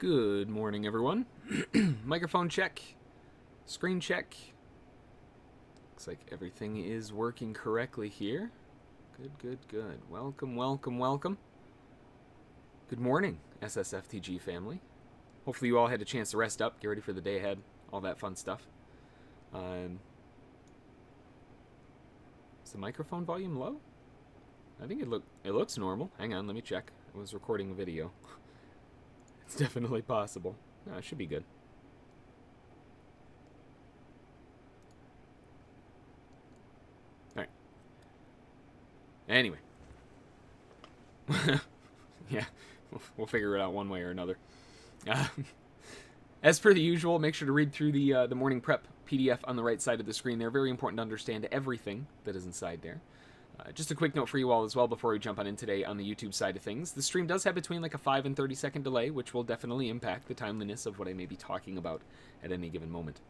Good morning, everyone. Microphone check. Screen check. Looks like everything is working correctly here. Good. Welcome. Good morning, SSFTG family. Hopefully you all had a chance to rest up, get ready for the day ahead, all that fun stuff. Is the microphone volume low? I think it looks normal. Hang on, let me check. I was recording a video. It's definitely possible. No, it should be good. Alright. Anyway. Yeah, we'll figure it out one way or another. As per the usual, make sure to read through the morning prep PDF on the right side of the screen there. Very important to understand everything that is inside there. Just a quick note for you all as well before we jump on in today on the YouTube side of things. The stream does have between like a 5 and 30 second delay, which will definitely impact the timeliness of what I may be talking about at any given moment.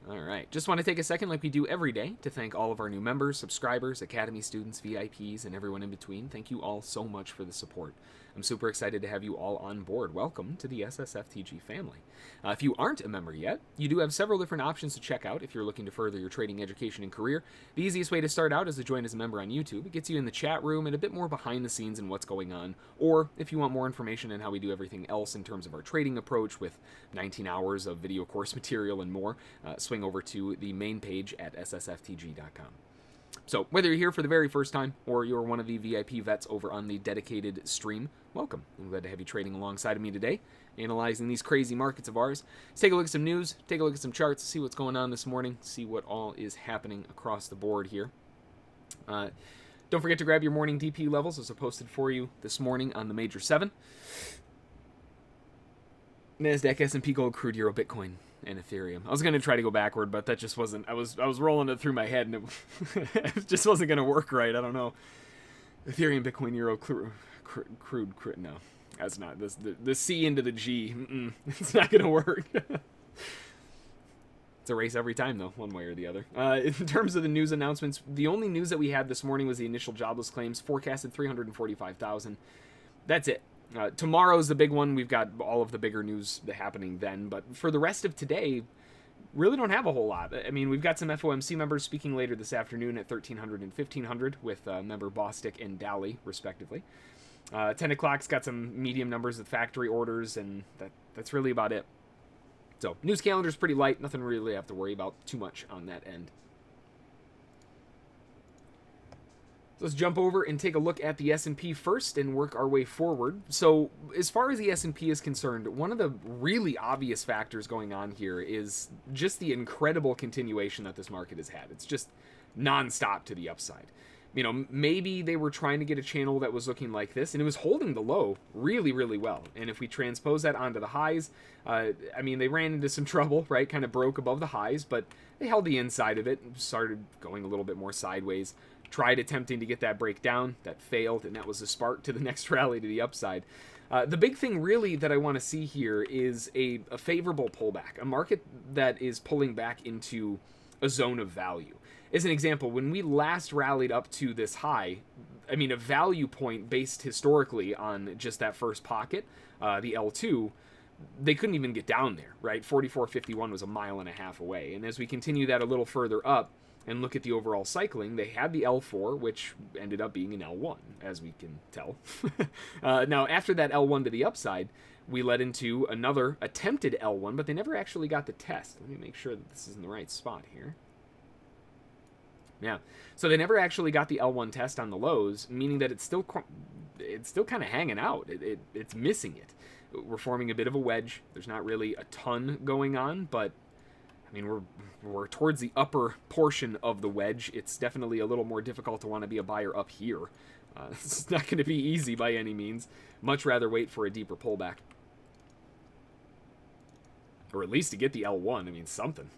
Alright, just want to take a second like we do every day to thank all of our new members, subscribers, Academy students, VIPs, and everyone in between. Thank you all so much for the support. I'm super excited to have you all on board. Welcome to the SSFTG family. If you aren't a member yet, you do have several different options to check out if you're looking to further your trading education and career. The easiest way to start out is to join as a member on YouTube. It gets you in the chat room and a bit more behind the scenes in what's going on. Or if you want more information on how we do everything else in terms of our trading approach with 19 hours of video course material and more, swing over to the main page at ssftg.com. So, whether you're here for the very first time or you're one of the VIP vets over on the dedicated stream, welcome. I'm glad to have you trading alongside of me today, analyzing these crazy markets of ours. Let's take a look at some news, take a look at some charts, see what's going on this morning, see what all is happening across the board here. Don't forget to grab your morning DP levels. Those are posted for you this morning on the Major 7. Nasdaq, S&P, Gold, Crude, Euro, Bitcoin, and Ethereum. I was going to try to go backward, but that just wasn't... I was rolling it through my head, and it just wasn't going to work right. I don't know. Ethereum, Bitcoin, Euro, crude. No, that's not. The C into the G. It's not going to work. It's a race every time, though, one way or the other. In terms of the news announcements, the only news that we had this morning was the initial jobless claims, forecasted 345,000. That's it. Tomorrow's the big one. We've got all of the bigger news happening then. But for the rest of today, really don't have a whole lot. I mean, we've got some FOMC members speaking later this afternoon at 1300 and 1500 with member Bostic and Dally, respectively. 10 o'clock's got some medium numbers with factory orders, and that's really about it. So, news calendar's pretty light. Nothing really have to worry about too much on that end. So let's jump over and take a look at the S&P first and work our way forward. So as far as the S&P is concerned, one of the really obvious factors going on here is just the incredible continuation that this market has had. It's just nonstop to the upside. You know, maybe they were trying to get a channel that was looking like this, and it was holding the low really, really well. And if we transpose that onto the highs, I mean, they ran into some trouble, right? Kind of broke above the highs, but they held the inside of it and started going a little bit more sideways. Tried attempting to get that break down, that failed, and that was a spark to the next rally to the upside. The big thing really that I want to see here is a favorable pullback, a market that is pulling back into a zone of value. As an example, when we last rallied up to this high, I mean a value point based historically on just that first pocket, the L2, they couldn't even get down there, right? 44.51 was a mile and a half away. And as we continue that a little further up, and look at the overall cycling, they had the L4, which ended up being an L1, as we can tell. Now, after that L1 to the upside, we led into another attempted L1, but they never actually got the test. Let me make sure that this is in the right spot here. Yeah, so they never actually got the L1 test on the lows, meaning that it's still kind of hanging out. It's missing it. We're forming a bit of a wedge. There's not really a ton going on, but I mean, we're towards the upper portion of the wedge. It's definitely a little more difficult to want to be a buyer up here. It's not going to be easy by any means. Much rather wait for a deeper pullback. Or at least to get the L1. I mean, something.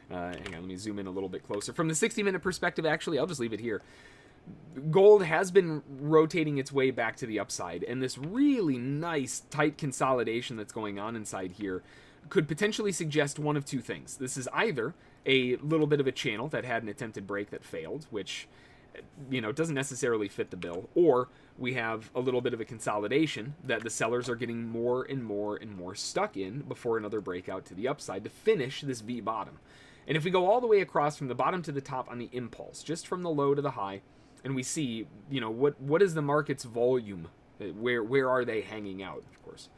Hang on, let me zoom in a little bit closer. From the 60-minute perspective, actually, I'll just leave it here. Gold has been rotating its way back to the upside. And this really nice, tight consolidation that's going on inside here could potentially suggest one of two things. This is either a little bit of a channel that had an attempted break that failed, which you know, it doesn't necessarily fit the bill. Or we have a little bit of a consolidation that the sellers are getting more and more and more stuck in before another breakout to the upside to finish this V bottom. And if we go all the way across from the bottom to the top on the impulse, just from the low to the high, and we see, you know, what is the market's volume? Where are they hanging out? Of course,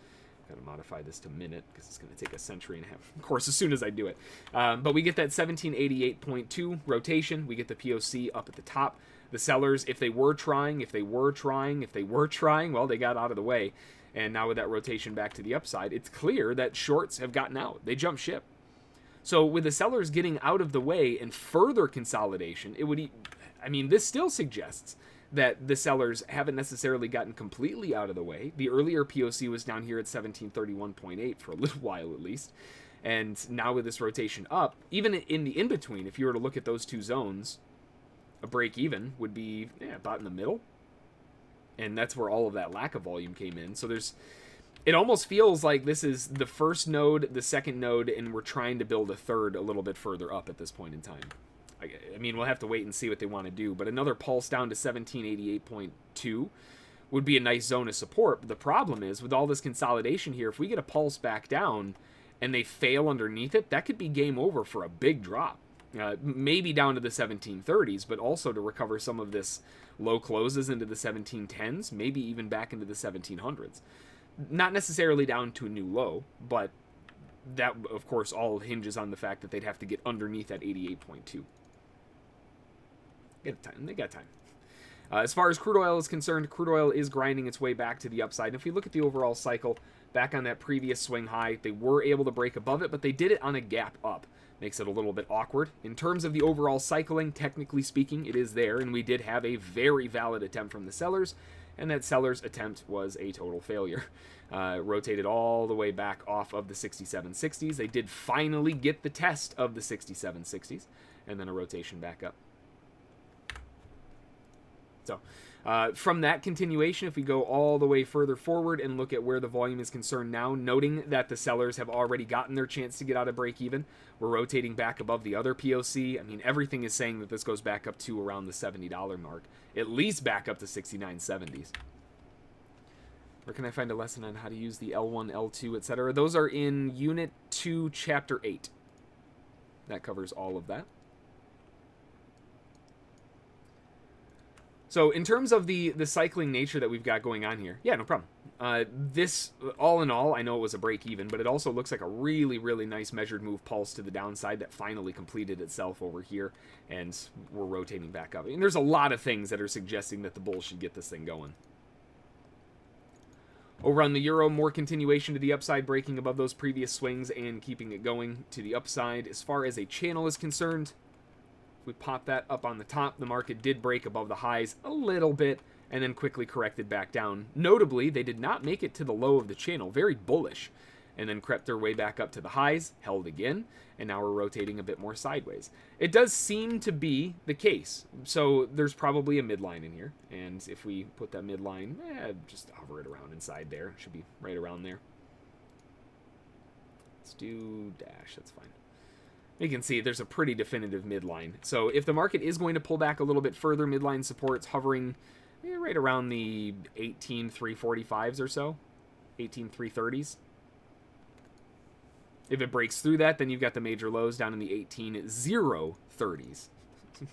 got to modify this to minute because it's going to take a century and a half, of course, as soon as I do it. But we get that 1788.2 rotation. We get the POC up at the top. The sellers, if they were trying, well, they got out of the way. And now with that rotation back to the upside, it's clear that shorts have gotten out. They jumped ship. So with the sellers getting out of the way and further consolidation, it would, I mean, this still suggests that the sellers haven't necessarily gotten completely out of the way. The earlier POC was down here at 1731.8 for a little while at least. And now with this rotation up, even in the in-between, if you were to look at those two zones, a break even would be about in the middle. And that's where all of that lack of volume came in. So it almost feels like this is the first node, the second node, and we're trying to build a third a little bit further up at this point in time. I mean, we'll have to wait and see what they want to do, but another pulse down to 1788.2 would be a nice zone of support. But the problem is, with all this consolidation here, if we get a pulse back down and they fail underneath it, that could be game over for a big drop. Maybe down to the 1730s, but also to recover some of this low closes into the 1710s, maybe even back into the 1700s. Not necessarily down to a new low, but that, of course, all hinges on the fact that they'd have to get underneath that 88.2. They got time. As far as crude oil is concerned, crude oil is grinding its way back to the upside. And if we look at the overall cycle, back on that previous swing high, they were able to break above it, but they did it on a gap up. Makes it a little bit awkward. In terms of the overall cycling, technically speaking, it is there, and we did have a very valid attempt from the sellers, and that seller's attempt was a total failure. Rotated all the way back off of the 6760s. They did finally get the test of the 6760s, and then a rotation back up. So, from that continuation, if we go all the way further forward and look at where the volume is concerned now, noting that the sellers have already gotten their chance to get out of break even, we're rotating back above the other POC. I mean, everything is saying that this goes back up to around the $70 mark, at least back up to 69.70s. Where can I find a lesson on how to use the L1, L2, etc.? Those are in Unit 2, Chapter 8. That covers all of that. So in terms of the cycling nature that we've got going on here, yeah, no problem. This, all in all, I know it was a break even, but it also looks like a really, really nice measured move pulse to the downside that finally completed itself over here, and we're rotating back up. And there's a lot of things that are suggesting that the bulls should get this thing going. Over on the euro, more continuation to the upside, breaking above those previous swings and keeping it going to the upside. As far as a channel is concerned, if we pop that up on the top, the market did break above the highs a little bit and then quickly corrected back down. Notably, they did not make it to the low of the channel, very bullish, and then crept their way back up to the highs, held again, and now we're rotating a bit more sideways. It does seem to be the case, so there's probably a midline in here, and if we put that midline, just hover it around inside there. It should be right around there. Let's do dash, that's fine. You can see there's a pretty definitive midline. So if the market is going to pull back a little bit further, midline support's hovering right around the 18,345s or so, 18,330s. If it breaks through that, then you've got the major lows down in the 18,030s.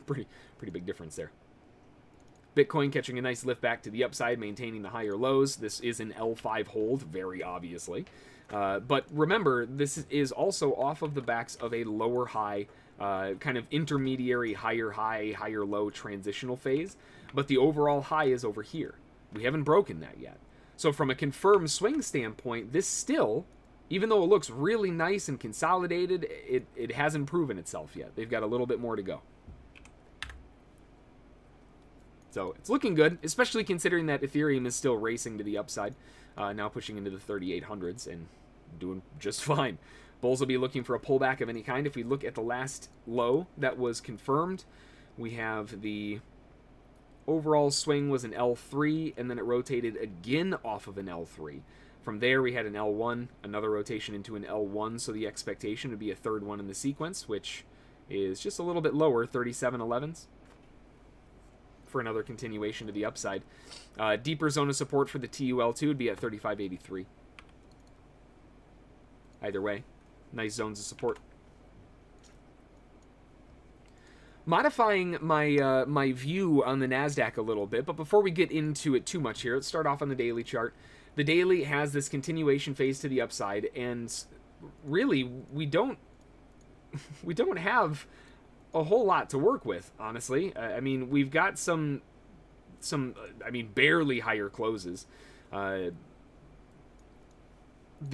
pretty big difference there. Bitcoin catching a nice lift back to the upside, maintaining the higher lows. This is an L5 hold, very obviously. But remember, this is also off of the backs of a lower high, kind of intermediary higher high, higher low transitional phase. But the overall high is over here. We haven't broken that yet. So from a confirmed swing standpoint, this still, even though it looks really nice and consolidated, it hasn't proven itself yet. They've got a little bit more to go. So it's looking good, especially considering that Ethereum is still racing to the upside, now pushing into the 3,800s and doing just fine. Bulls will be looking for a pullback of any kind. If we look at the last low that was confirmed, we have the overall swing was an L3, and then it rotated again off of an L3. From there, we had an L1, another rotation into an L1, so the expectation would be a third one in the sequence, which is just a little bit lower, 37.11s. for another continuation to the upside. Deeper zone of support for the TUL2 would be at 35.83. Either way, nice zones of support. Modifying my my view on the Nasdaq a little bit, but before we get into it too much here, let's start off on the daily chart. The daily has this continuation phase to the upside, and really we don't have a whole lot to work with, honestly. I mean, we've got some I mean, barely higher closes. The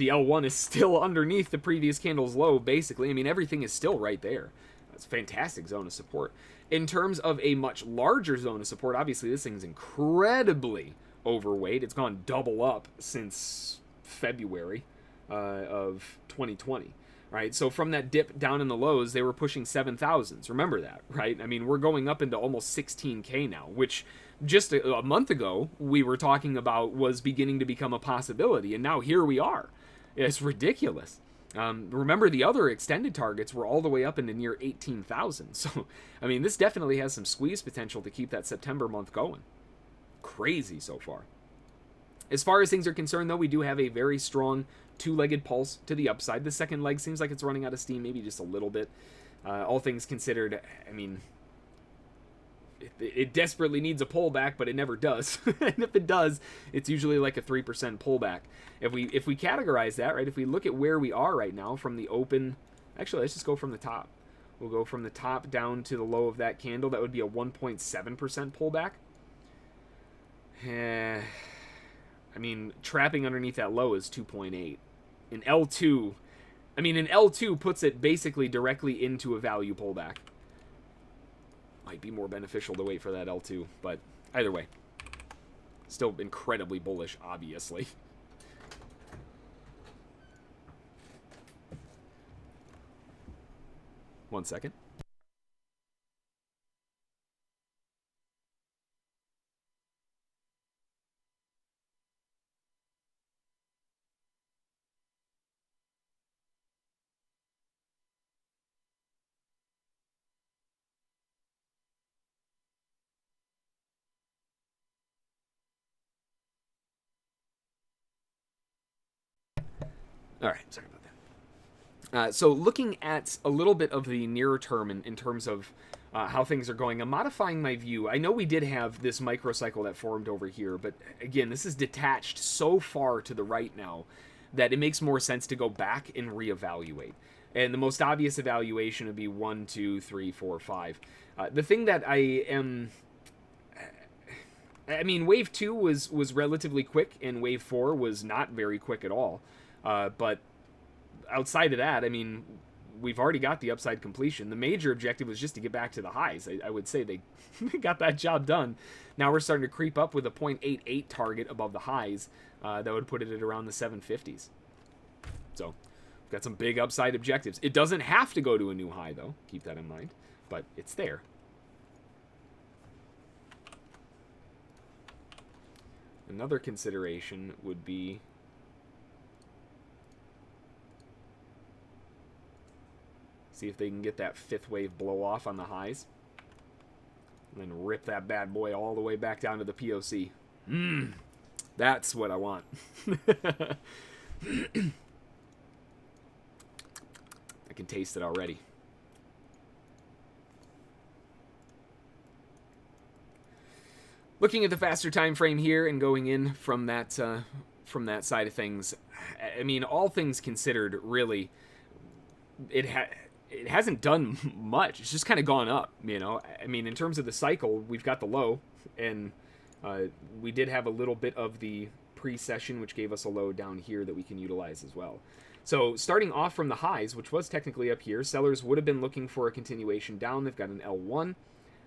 L1 is still underneath the previous candle's low, basically. I mean, everything is still right there. It's a fantastic zone of support. In terms of a much larger zone of support, obviously this thing's incredibly overweight. It's gone double up since February of 2020, right? So from that dip down in the lows, they were pushing 7,000s. Remember that, right? I mean, we're going up into almost 16K now, which just a month ago we were talking about was beginning to become a possibility, and now here we are. It's ridiculous. Remember, the other extended targets were all the way up into near 18,000. So, I mean, this definitely has some squeeze potential to keep that September month going. Crazy so far. As far as things are concerned, though, we do have a very strong two-legged pulse to the upside. The second leg seems like it's running out of steam, maybe just a little bit. All things considered, I mean, it desperately needs a pullback, but it never does. And if it does, it's usually like a 3% pullback. If we categorize that, right, if we look at where we are right now from the open, actually, let's just go from the top. We'll go from the top down to the low of that candle. That would be a 1.7% pullback. I mean, trapping underneath that low is 2.8. In L2, I mean, an L2 puts it basically directly into a value pullback. Might be more beneficial to wait for that L2, but either way, still incredibly bullish, obviously. One second. All right, sorry about that. So looking at a little bit of the nearer term in terms of how things are going, I'm modifying my view. I know we did have this microcycle that formed over here, but again, this is detached so far to the right now that it makes more sense to go back and reevaluate. And the most obvious evaluation would be 1, 2, 3, 4, 5. The thing that I mean, wave 2 was relatively quick, and wave 4 was not very quick at all. But outside of that, I mean, we've already got the upside completion. The major objective was just to get back to the highs. I would say they got that job done. Now we're starting to creep up with a 0.88 target above the highs. That would put it at around the 750s. So we've got some big upside objectives. It doesn't have to go to a new high, though. Keep that in mind. But it's there. Another consideration would be see if they can get that fifth wave blow off on the highs. And then rip that bad boy all the way back down to the POC. That's what I want. I can taste it already. Looking at the faster time frame here and going in from that side of things, I mean, all things considered, really, it hasn't done much. It's just kind of gone up, you know. I mean, in terms of the cycle, we've got the low, and we did have a little bit of the pre-session, which gave us a low down here that we can utilize as well. So starting off from the highs, which was technically up here, sellers would have been looking for a continuation down. They've got an L1.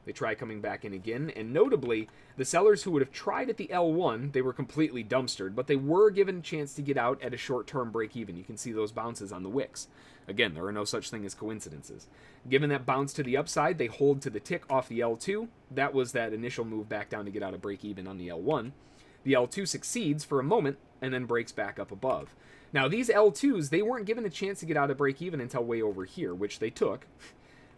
They try coming back in again, and notably, the sellers who would have tried at the L1, they were completely dumpstered, but they were given a chance to get out at a short-term break-even. You can see those bounces on the wicks. Again, there are no such thing as coincidences. Given that bounce to the upside, they hold to the tick off the L2. That was that initial move back down to get out of break-even on the L1. The L2 succeeds for a moment, and then breaks back up above. Now, these L2s, they weren't given a chance to get out of break-even until way over here, which they took.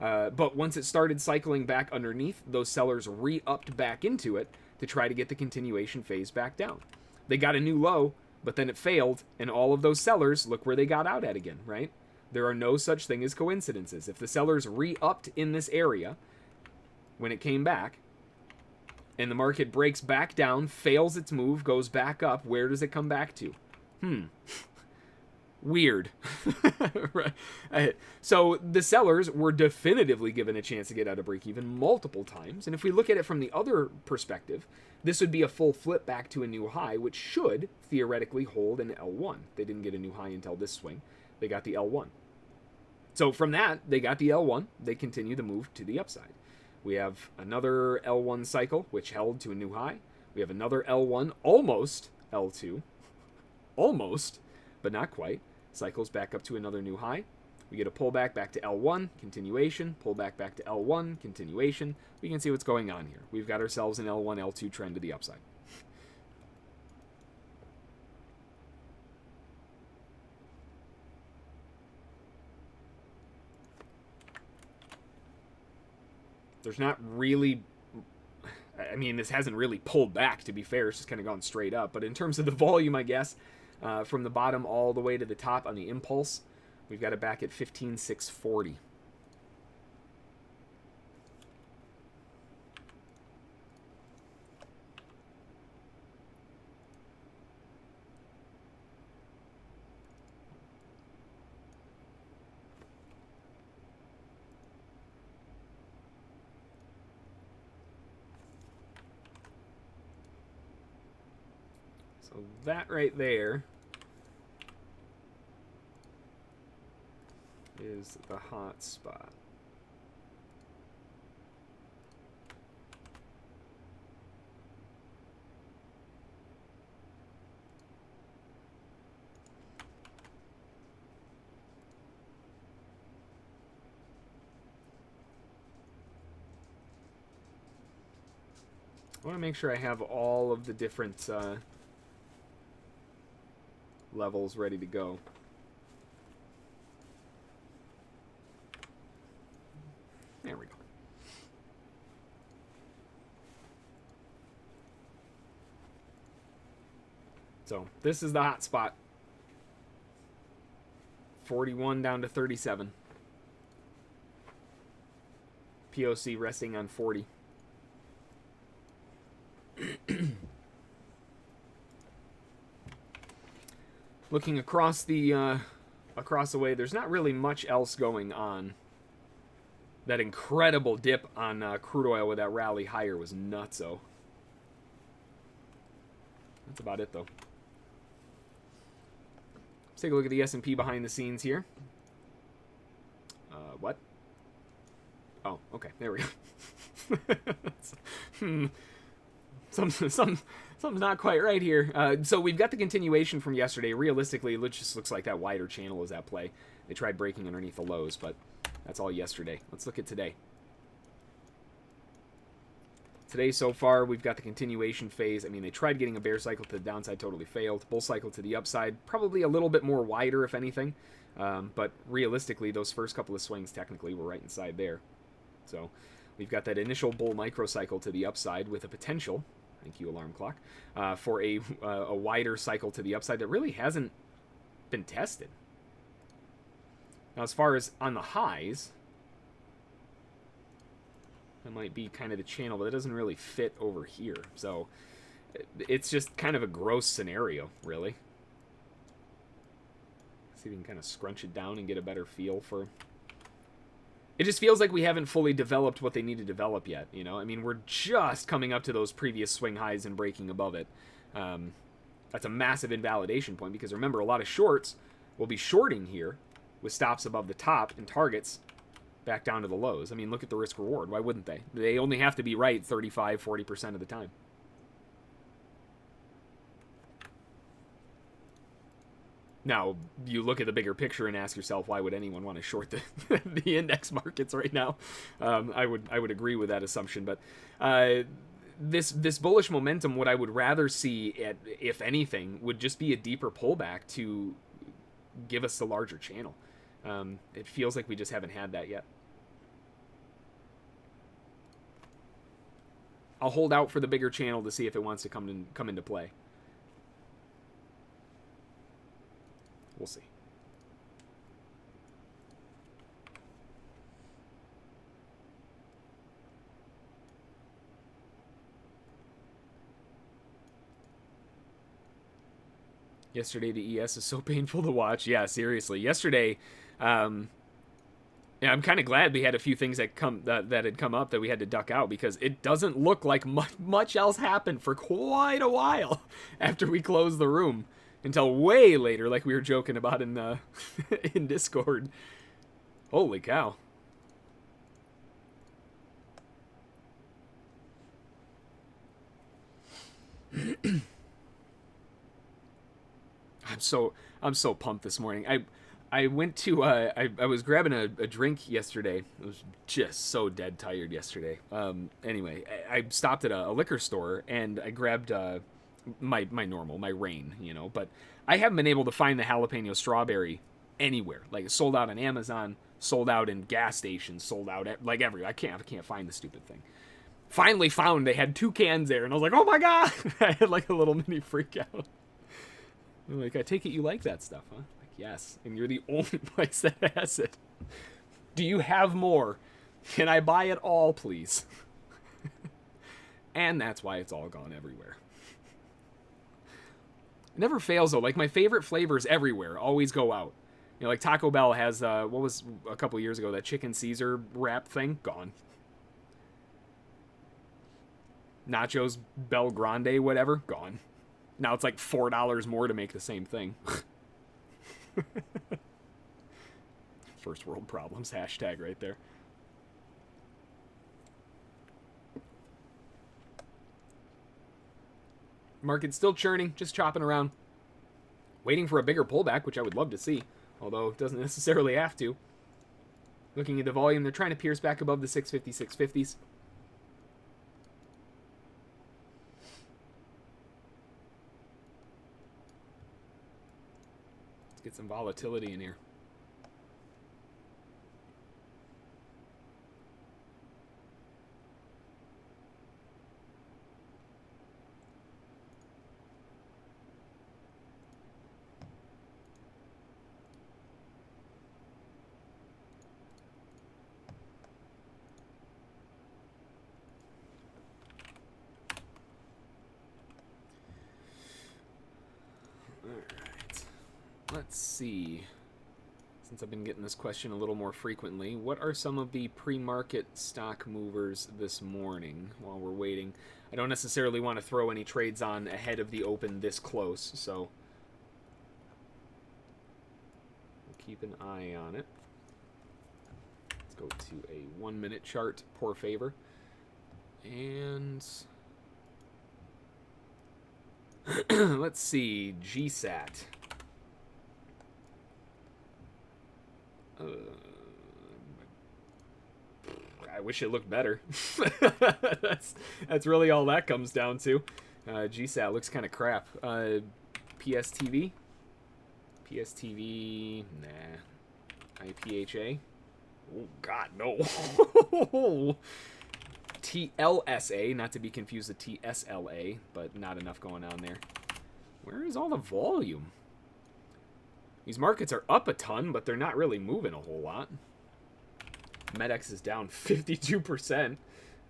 But once it started cycling back underneath, those sellers re-upped back into it to try to get the continuation phase back down. They got a new low, but then it failed, and all of those sellers, look where they got out at again, right? There are no such thing as coincidences. If the sellers re-upped in this area when it came back, and the market breaks back down, fails its move, goes back up, where does it come back to? Weird. Right. So the sellers were definitively given a chance to get out of break even multiple times. And if we look at it from the other perspective, this would be a full flip back to a new high, which should theoretically hold an L1. They didn't get a new high until this swing. They got the L1. So from that, they got the L1. They continue the move to the upside. We have another L1 cycle, which held to a new high. We have another L1, almost L2. Almost, but not quite. Cycles back up to another new high. We get a pullback back to L1, continuation, pullback back to L1, continuation. We can see what's going on here. We've got ourselves an L1, L2 trend to the upside. There's not really, I mean, this hasn't really pulled back, to be fair. It's just kind of gone straight up. But in terms of the volume, I guess, from the bottom all the way to the top on the impulse, we've got it back at 15,640. So that right there is the hot spot. I want to make sure I have all of the different levels ready to go. There we go. So this is the hot spot. 41 down to 37. POC resting on 40. Looking across the way, there's not really much else going on. That incredible dip on crude oil with that rally higher was nutso. That's about it, though. Let's take a look at the S&P behind the scenes here. What? Oh, okay, there we go. Something's not quite right here. So we've got the continuation from yesterday. Realistically, it just looks like that wider channel is at play. They tried breaking underneath the lows, but that's all yesterday. Let's look at today. Today, so far, we've got the continuation phase. I mean, they tried getting a bear cycle to the downside, totally failed. Bull cycle to the upside, probably a little bit more wider, if anything. But realistically, those first couple of swings technically were right inside there. So we've got that initial bull microcycle to the upside with a potential, thank you, alarm clock, for a wider cycle to the upside that really hasn't been tested. Now, as far as on the highs, that might be kind of the channel, but it doesn't really fit over here. So it's just kind of a gross scenario, really. See if we can kind of scrunch it down and get a better feel for... It just feels like we haven't fully developed what they need to develop yet, you know? I mean, we're just coming up to those previous swing highs and breaking above it. That's a massive invalidation point because, remember, a lot of shorts will be shorting here with stops above the top and targets back down to the lows. I mean, look at the risk reward. Why wouldn't they? They only have to be right 35, 40% of the time. Now, you look at the bigger picture and ask yourself, why would anyone want to short the index markets right now? I would agree with that assumption, but this bullish momentum, what I would rather see, if anything, would just be a deeper pullback to give us the larger channel. It feels like we just haven't had that yet. I'll hold out for the bigger channel to see if it wants to come into play. We'll see. Yesterday, the ES is so painful to watch. Yeah, seriously. Yesterday, yeah, I'm kind of glad we had a few things that had come up that we had to duck out, because it doesn't look like much else happened for quite a while after we closed the room, until way later, like we were joking about in in Discord. Holy cow. I'm so pumped this morning. I went to I was grabbing a drink yesterday. I was just so dead tired yesterday. Anyway, I stopped at a liquor store and I grabbed my Reign, you know, but I haven't been able to find the jalapeno strawberry anywhere. Like, it's sold out on Amazon, sold out in gas stations, sold out at, like, everywhere. I can't find the stupid thing. Finally found they had 2 cans there, and I was like, oh my god! I had like a little mini freak out. I'm like, I take it you like that stuff, huh? Like, yes, and you're the only place that has it. Do you have more? Can I buy it all, please? And that's why it's all gone everywhere. It never fails, though. Like, my favorite flavors everywhere always go out. You know, like Taco Bell has, what was a couple years ago, that chicken Caesar wrap thing? Gone. Nachos Bel Grande, whatever? Gone. Now it's like $4 more to make the same thing. First world problems, hashtag right there. Market's still churning, just chopping around. Waiting for a bigger pullback, which I would love to see, although it doesn't necessarily have to. Looking at the volume, they're trying to pierce back above the 650, 650s. Let's get some volatility in here. Let's see. Since I've been getting this question a little more frequently, what are some of the pre-market stock movers this morning while we're waiting? I don't necessarily want to throw any trades on ahead of the open this close, so we'll keep an eye on it. Let's go to a 1-minute chart, por favor. And let's see, GSAT. I wish it looked better. That's really all that comes down to. GSAT looks kind of crap. PSTV? PSTV, nah. IPHA? Oh, God, no. TLSA, not to be confused with TSLA, but not enough going on there. Where is all the volume? These markets are up a ton, but they're not really moving a whole lot. MedX is down 52%.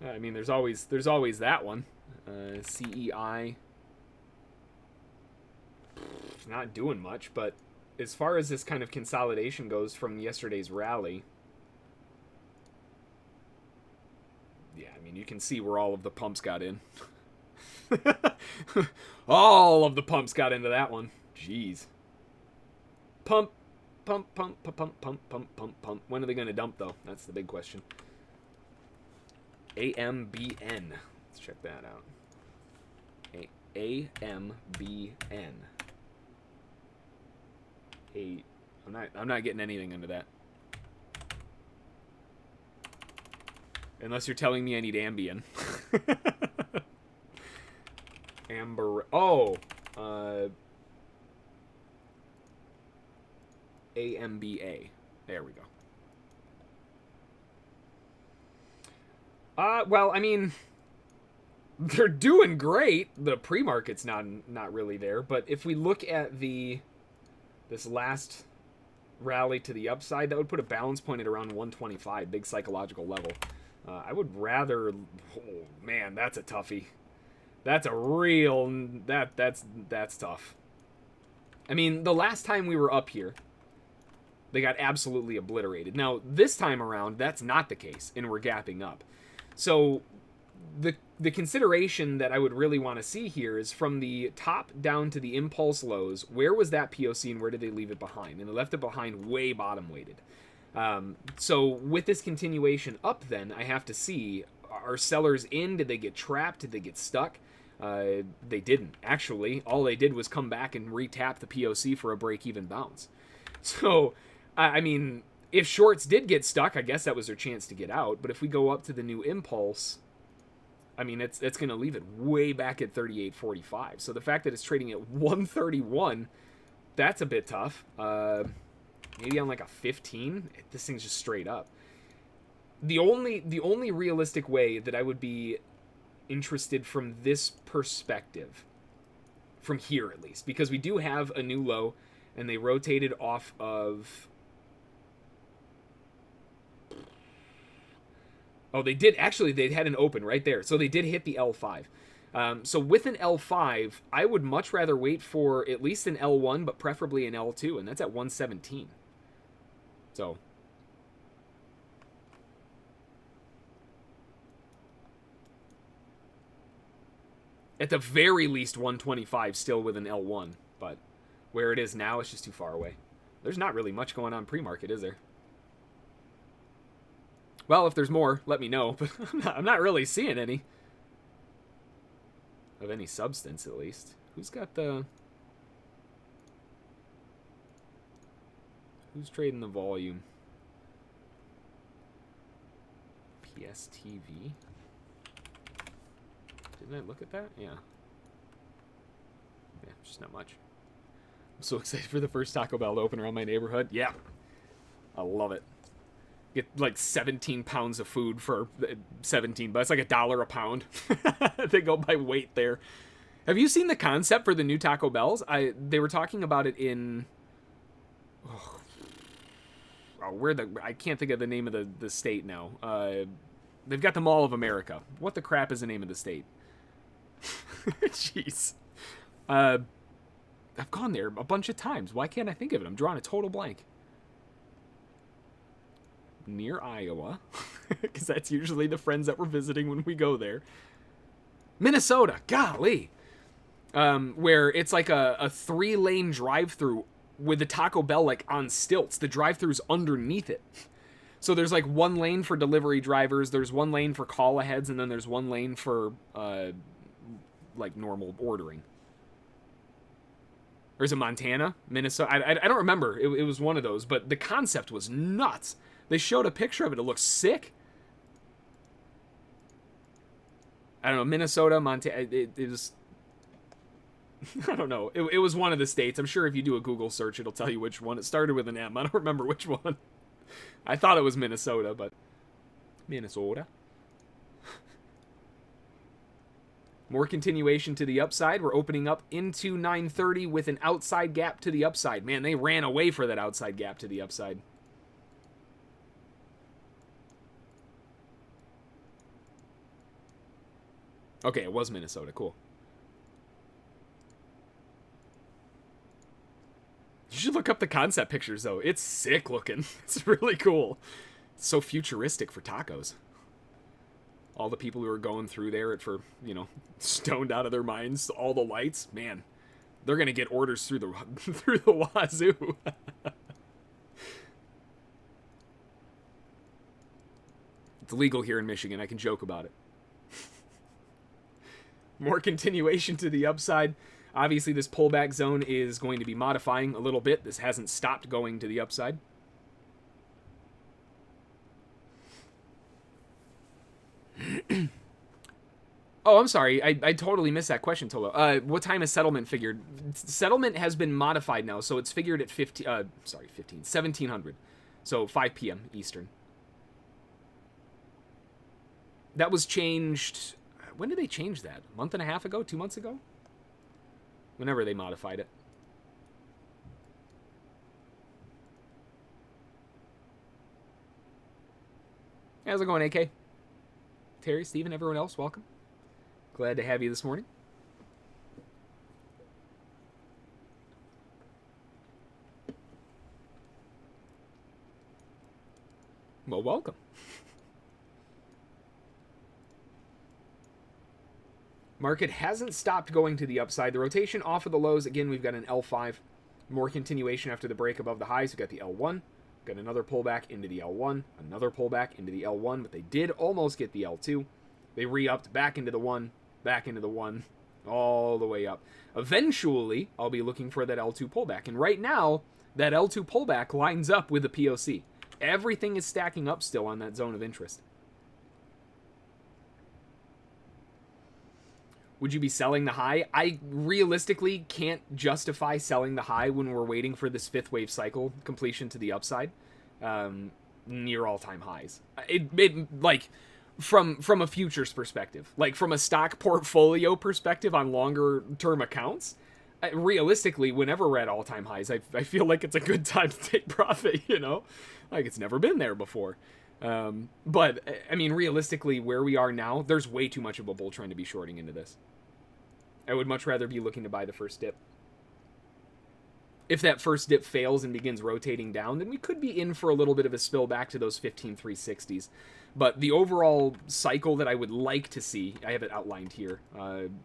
I mean, there's always that one. CEI, not doing much, but as far as this kind of consolidation goes from yesterday's rally, yeah, I mean, you can see where all of the pumps got in. All of the pumps got into that one. Jeez. Pump, pump, pump, pump, pump, pump, pump, pump, pump. When are they going to dump, though? That's the big question. AMBN. Let's check that out. AMBN. I'm not getting anything under that. Unless you're telling me I need Ambien. Amber. Oh. AMBA. There we go. Well, I mean, they're doing great. The pre-market's not really there, but if we look at this last rally to the upside, that would put a balance point at around 125, big psychological level. I would rather, oh man, that's a toughie. That's a real, that's tough. I mean, the last time we were up here, they got absolutely obliterated. Now, this time around, that's not the case, and we're gapping up. So, the consideration that I would really want to see here is from the top down to the impulse lows, where was that POC and where did they leave it behind? And they left it behind way bottom weighted. So, with this continuation up then, I have to see, are sellers in? Did they get trapped? Did they get stuck? They didn't. Actually, all they did was come back and re-tap the POC for a break-even bounce. So, I mean, if shorts did get stuck, I guess that was their chance to get out. But if we go up to the new impulse, I mean, it's going to leave it way back at 38.45. So the fact that it's trading at 131, that's a bit tough. Maybe on like a 15, this thing's just straight up. The only realistic way that I would be interested from this perspective, from here at least, because we do have a new low, and they rotated off of... Oh, they did. Actually, they had an open right there. So they did hit the L5. So with an L5, I would much rather wait for at least an L1, but preferably an L2, and that's at 117. So... at the very least, 125 still with an L1, but where it is now, it's just too far away. There's not really much going on pre-market, is there? Well, if there's more, let me know, but I'm not really seeing any. Of any substance, at least. Who's got the... who's trading the volume? PSTV? Didn't I look at that? Yeah. Yeah, just not much. I'm so excited for the first Taco Bell to open around my neighborhood. Yeah. I love it. Get like 17 pounds of food for 17 bucks. Like $1 a pound. They go by weight there. Have you seen the concept for the new Taco Bells? They were talking about it in... I can't think of the name of the state now. They've got the Mall of America. What the crap is the name of the state? Jeez. I've gone there a bunch of times. Why can't I think of it? I'm drawing a total blank. Near Iowa. Because that's usually the friends that we're visiting when we go there. Minnesota. Golly. Where it's like a 3-lane drive-through with the Taco Bell like on stilts. The drive-thru's underneath it. So there's like 1 lane for delivery drivers, there's 1 lane for call-aheads, and then there's 1 lane for like normal ordering. Or is it Montana? Minnesota? I don't remember. It was one of those, but the concept was nuts. They showed a picture of it. It looked sick. I don't know. Minnesota, Montana. It was... I don't know. It was one of the states. I'm sure if you do a Google search, it'll tell you which one. It started with an M. I don't remember which one. I thought it was Minnesota, but... Minnesota. More continuation to the upside. We're opening up into 930 with an outside gap to the upside. Man, they ran away for that outside gap to the upside. Okay, it was Minnesota. Cool. You should look up the concept pictures, though. It's sick looking. It's really cool. It's so futuristic for tacos. All the people who are going through there for, you know, stoned out of their minds, all the lights, man, they're going to get orders through the through the wazoo. It's legal here in Michigan. I can joke about it. More continuation to the upside. Obviously, this pullback zone is going to be modifying a little bit. This hasn't stopped going to the upside. Oh, I'm sorry. I totally missed that question, Tolo. What time is settlement figured? Settlement has been modified now, so it's figured at 1700. So 5 p.m. Eastern. That was changed... when did they change that? A month and a half ago? 2 months ago? Whenever they modified it. How's it going, AK? Terry, Steven, everyone else, welcome. Glad to have you this morning. Well, welcome. Market hasn't stopped going to the upside. The rotation off of the lows, again, we've got an L5. More continuation after the break above the highs. We've got the L1. Got another pullback into the L1. Another pullback into the L1, but they did almost get the L2. They re-upped back into the 1, back into the 1, all the way up. Eventually, I'll be looking for that L2 pullback. And right now, that L2 pullback lines up with the POC. Everything is stacking up still on that zone of interest. Would you be selling the high? I realistically can't justify selling the high when we're waiting for this fifth wave cycle completion to the upside, near all-time highs. It like from a futures perspective, like from a stock portfolio perspective on longer term accounts. Realistically, whenever we're at all-time highs, I feel like it's a good time to take profit. You know, like it's never been there before. But I mean, realistically, where we are now, there's way too much of a bull trend to be shorting into this. I would much rather be looking to buy the first dip. If that first dip fails and begins rotating down, then we could be in for a little bit of a spill back to those 15,360s. But the overall cycle that I would like to see, I have it outlined here,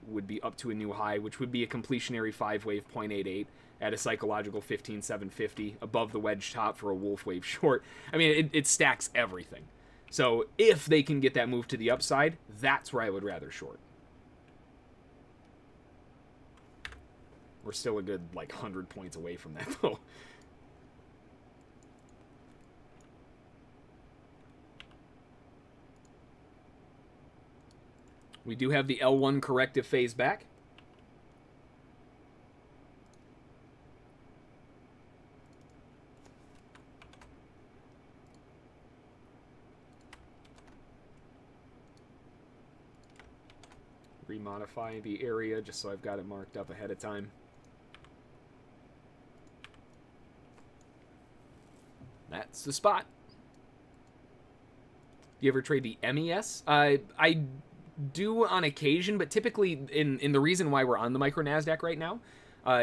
would be up to a new high, which would be a completionary 5-wave 0.88 at a psychological 15,750 above the wedge top for a wolf wave short. I mean, it stacks everything. So if they can get that move to the upside, that's where I would rather short. We're still a good, like, 100 points away from that, though. We do have the L1 corrective phase back. Remodify the area just so I've got it marked up ahead of time. That's the spot. Do you ever trade the MES? I do on occasion, but typically in the reason why we're on the micro Nasdaq right now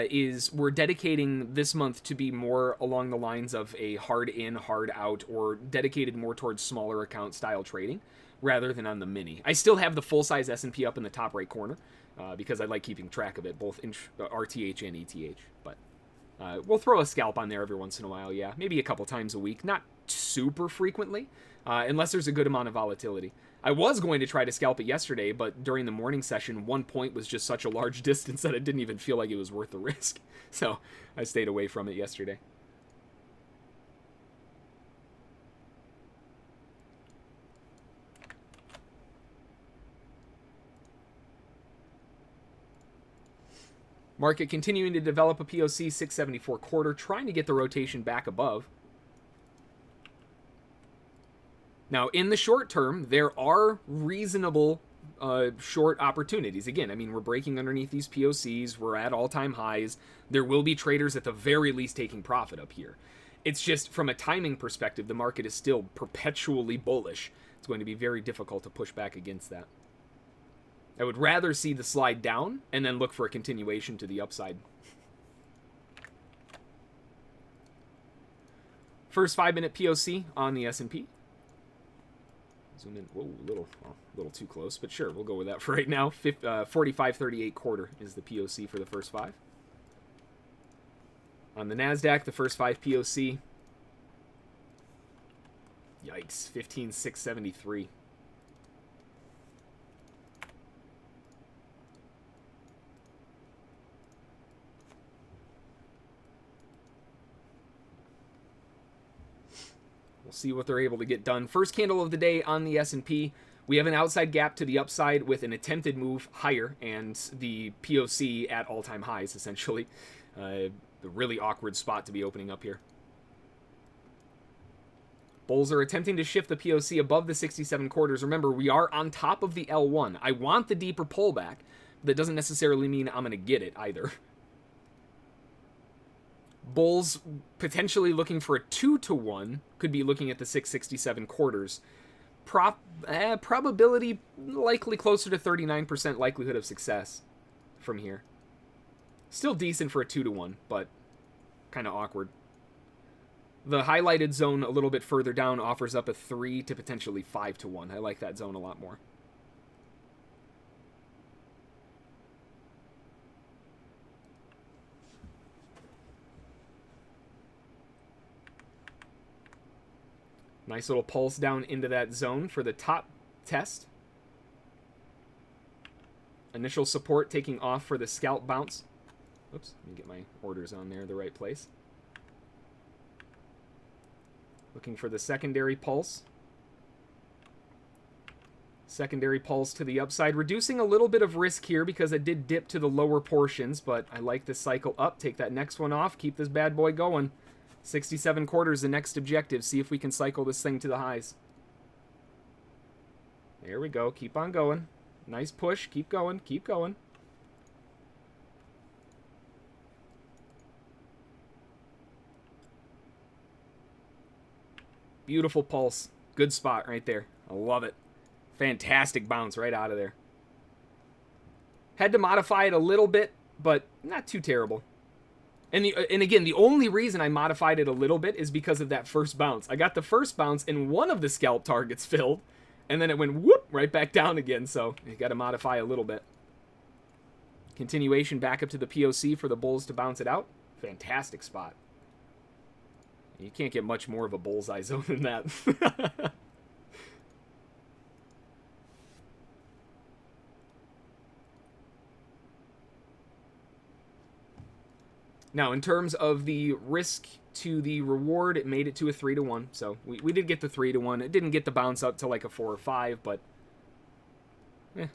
is we're dedicating this month to be more along the lines of a hard in, hard out, or dedicated more towards smaller account style trading rather than on the mini. I still have the full size S&P up in the top right corner because I like keeping track of it, both in RTH and ETH, but we'll throw a scalp on there every once in a while, yeah. Maybe a couple times a week, not super frequently, unless there's a good amount of volatility. I was going to try to scalp it yesterday, but during the morning session, 1 point was just such a large distance that it didn't even feel like it was worth the risk. So I stayed away from it yesterday. Market continuing to develop a POC 674 quarter, trying to get the rotation back above. Now, in the short term, there are reasonable short opportunities. Again, I mean, we're breaking underneath these POCs. We're at all-time highs. There will be traders at the very least taking profit up here. It's just from a timing perspective, the market is still perpetually bullish. It's going to be very difficult to push back against that. I would rather see the slide down and then look for a continuation to the upside. First 5-minute POC on the S&P. Zoom in. Whoa, a little too close, but sure, we'll go with that for right now. 45.38 quarter is the POC for the first 5. On the Nasdaq, the first 5 POC. Yikes, 15,673. See what they're able to get done. First candle of the day on the S&P. We have an outside gap to the upside with an attempted move higher and the POC at all-time highs, essentially. The really awkward spot to be opening up here. Bulls are attempting to shift the POC above the 67 quarters. Remember, we are on top of the L1. I want the deeper pullback. That doesn't necessarily mean I'm going to get it either. Bulls potentially looking for a 2-to-1 could be looking at the 667 quarters. Probability likely closer to 39% likelihood of success from here. Still decent for a 2-to-1, but kind of awkward. The highlighted zone a little bit further down offers up a 3 to potentially 5-to-1. I like that zone a lot more. Nice little pulse down into that zone for the top test. Initial support taking off for the scalp bounce. Oops, let me get my orders on there the right place. Looking for the secondary pulse. Secondary pulse to the upside. Reducing a little bit of risk here because it did dip to the lower portions, but I like this cycle up. Take that next one off. Keep this bad boy going. 67 quarters, the next objective. See if we can cycle this thing to the highs. There we go. Keep on going. Nice push. Keep going. Keep going. Beautiful pulse. Good spot right there. I love it. Fantastic bounce right out of there. Had to modify it a little bit, but not too terrible. And again, the only reason I modified it a little bit is because of that first bounce. I got the first bounce and one of the scalp targets filled, and then it went whoop right back down again, so you got to modify a little bit. Continuation back up to the POC for the bulls to bounce it out. Fantastic spot. You can't get much more of a bullseye zone than that. Now, in terms of the risk to the reward, it made it to a 3-to-1. So we did get the 3-to-1. It didn't get the bounce up to like a 4 or 5, but eh.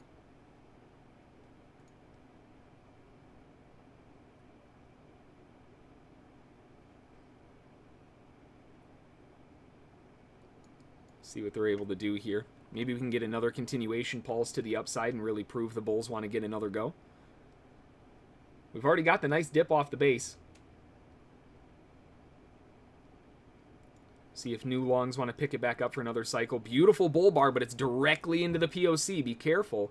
See what they're able to do here. Maybe we can get another continuation pulse to the upside and really prove the bulls want to get another go. We've already got the nice dip off the base. See if new longs want to pick it back up for another cycle. Beautiful bull bar, but it's directly into the POC. Be careful.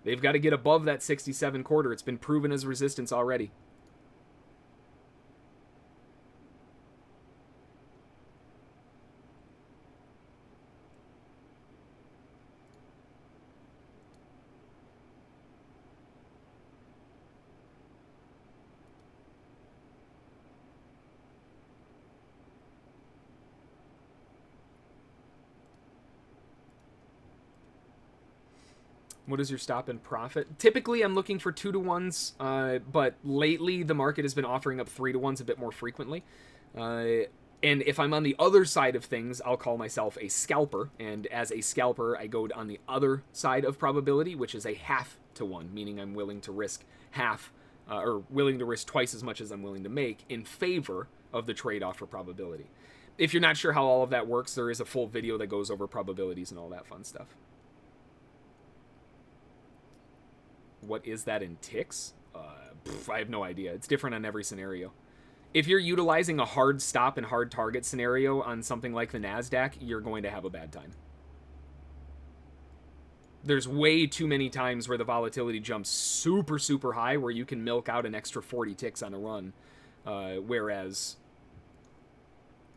They've got to get above that 67 quarter. It's been proven as resistance already. What is your stop and profit? Typically, I'm looking for 2-to-1s, but lately the market has been offering up 3-to-1s a bit more frequently. And if I'm on the other side of things, I'll call myself a scalper. And as a scalper, I go on the other side of probability, which is a 1/2-to-1, meaning I'm willing to risk half, or willing to risk twice as much as I'm willing to make in favor of the trade-off for probability. If you're not sure how all of that works, there is a full video that goes over probabilities and all that fun stuff. What is that in ticks? I have no idea. It's different on every scenario. If you're utilizing a hard stop and hard target scenario on something like the Nasdaq, you're going to have a bad time. There's way too many times where the volatility jumps super, super high where you can milk out an extra 40 ticks on a run, whereas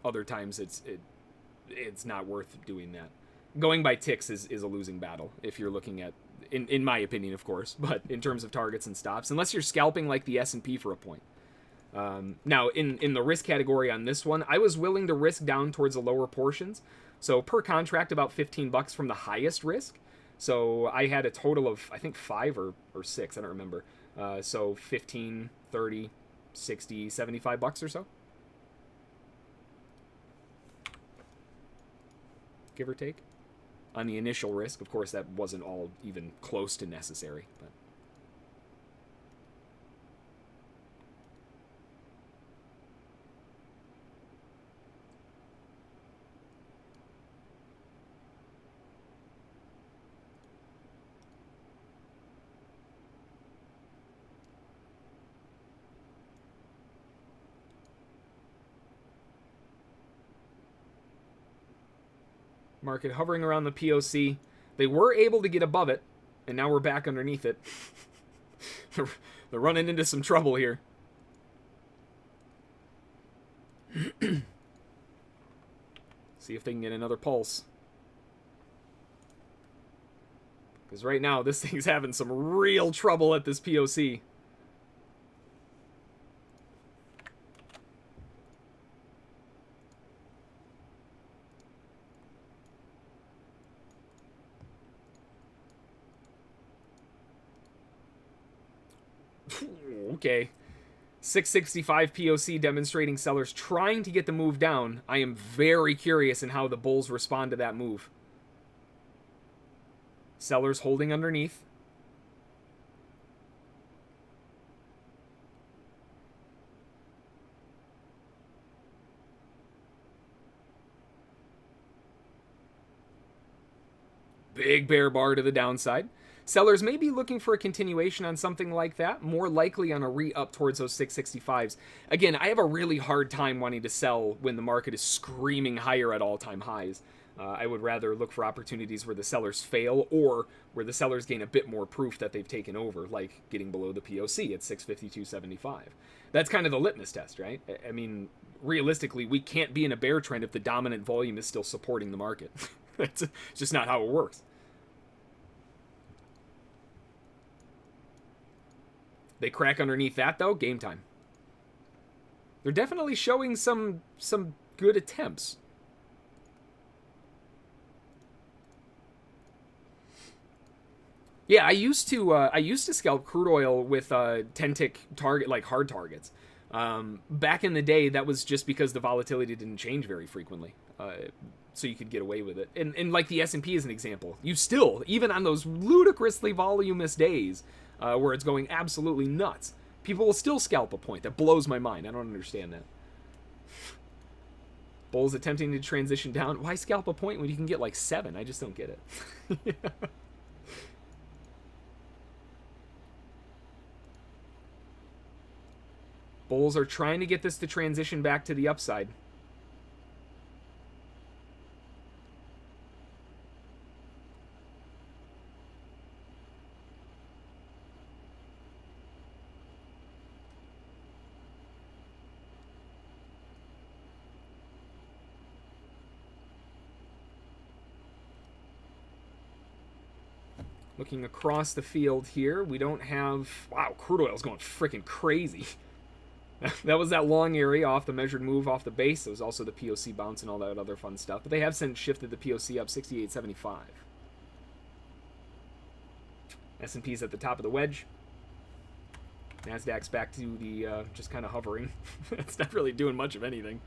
other times it's not worth doing that. Going by ticks is a losing battle if you're looking at, in my opinion, of course, but in terms of targets and stops, unless you're scalping like the S&P for a point. Now, in the risk category on this one, I was willing to risk down towards the lower portions. So per contract, about $15 from the highest risk. So I had a total of, I think, 5 or 6, I don't remember. So 15, 30, 60, $75 or so. Give or take. On the initial risk, of course, that wasn't all even close to necessary. But Market hovering around the POC. They were able to get above it, and now we're back underneath it. They're running into some trouble here. See if they can get another pulse. Because right now, this thing's having some real trouble at this POC. Okay. 665 POC demonstrating sellers trying to get the move down. I am very curious in how the bulls respond to that move. Sellers holding underneath. Big bear bar to the downside. Sellers may be looking for a continuation on something like that, more likely on a re-up towards those 665s. Again, I have a really hard time wanting to sell when the market is screaming higher at all-time highs. I would rather look for opportunities where the sellers fail or where the sellers gain a bit more proof that they've taken over, like getting below the POC at 652.75. That's kind of the litmus test, right? I mean, realistically, we can't be in a bear trend if the dominant volume is still supporting the market. It's just not how it works. They crack underneath that, though. Game time. They're definitely showing some good attempts. Yeah, I used to scalp crude oil with 10-tick target, like hard targets. Back in the day, that was just because the volatility didn't change very frequently. So you could get away with it. And like the S&P is an example. You still, even on those ludicrously voluminous days, where it's going absolutely nuts, people will still scalp a point. That blows my mind. I don't understand that. Bulls attempting to transition down. Why scalp a point when you can get like 7? I just don't get it. Bulls are trying to get this to transition back to the upside. Looking across the field here, we don't have... Wow, crude oil's going freaking crazy. That was that long area off the measured move off the base. There was also the POC bounce and all that other fun stuff. But they have since shifted the POC up 68.75. S&P's at the top of the wedge. Nasdaq's back to the just kind of hovering. It's not really doing much of anything.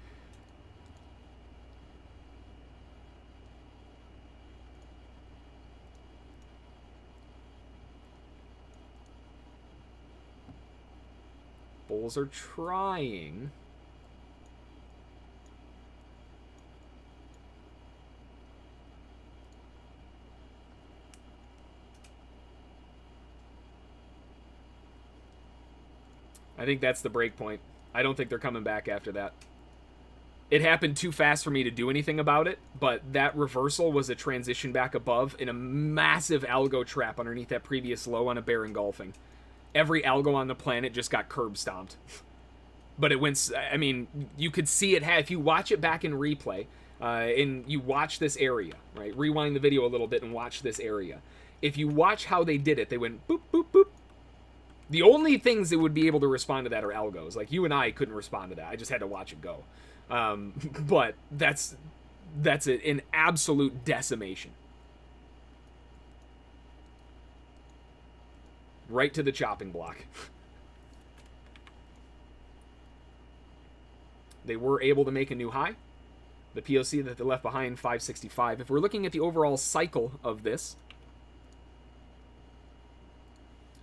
Bulls are trying. I think that's the break point. I don't think they're coming back after that. It happened too fast for me to do anything about it, but that reversal was a transition back above in a massive algo trap underneath that previous low on a bear engulfing. Every algo on the planet just got curb stomped. But it went, I mean, you could see it, if you watch it back in replay, and you watch this area, right? Rewind the video a little bit and watch this area. If you watch how they did it, they went boop, boop, boop. The only things that would be able to respond to that are algos. Like, you and I couldn't respond to that. I just had to watch it go. But that's an absolute decimation. Right to the chopping block. They were able to make a new high. The POC that they left behind, 565. If we're looking at the overall cycle of this,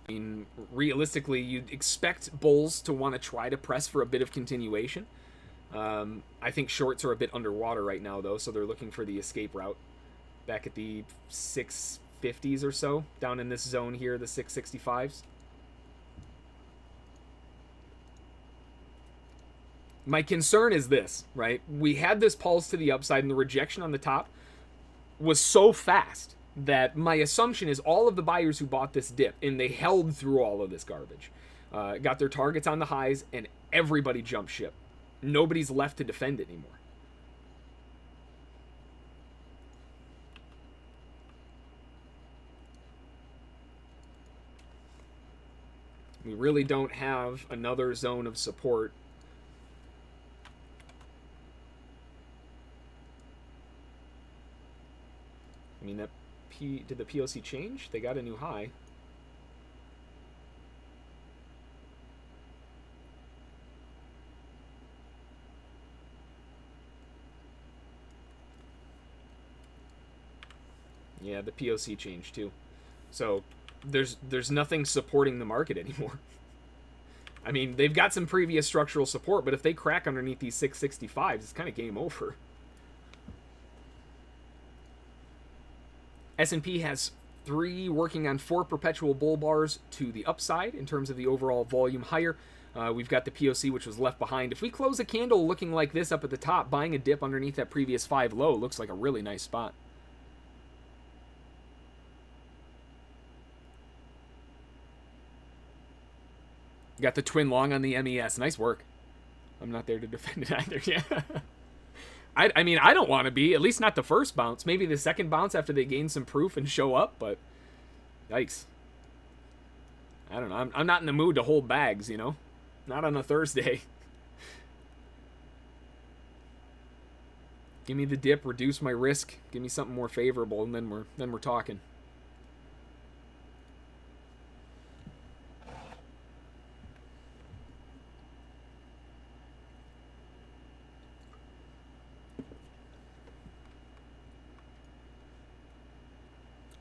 I mean, realistically, you'd expect bulls to want to try to press for a bit of continuation. I think shorts are a bit underwater right now, though, so they're looking for the escape route. Back at the 650s or so, down in this zone here, the 665s. My concern is this, right? We had this pulse to the upside and the rejection on the top. was so fast that my assumption is all of the buyers who bought this dip, and they held through all of this garbage, got their targets on the highs, and everybody jumped ship. Nobody's left to defend it anymore. We really don't have another zone of support. I mean, did the POC change? They got a new high. Yeah, the POC changed too. So there's nothing supporting the market anymore. I mean, they've got some previous structural support, but if they crack underneath these 665s, it's kind of game over. S&P has 3 working on 4 perpetual bull bars to the upside in terms of the overall volume higher. We've got the POC, which was left behind. If we close a candle looking like this up at the top, buying a dip underneath that previous 5 low looks like a really nice spot. Got the twin long on the MES. Nice work. I'm not there to defend it either. Yeah. I mean, I don't want to be. At least not the first bounce. Maybe the second bounce after they gain some proof and show up. But, yikes. I don't know. I'm not in the mood to hold bags, you know? Not on a Thursday. Give me the dip. Reduce my risk. Give me something more favorable, and then we're talking.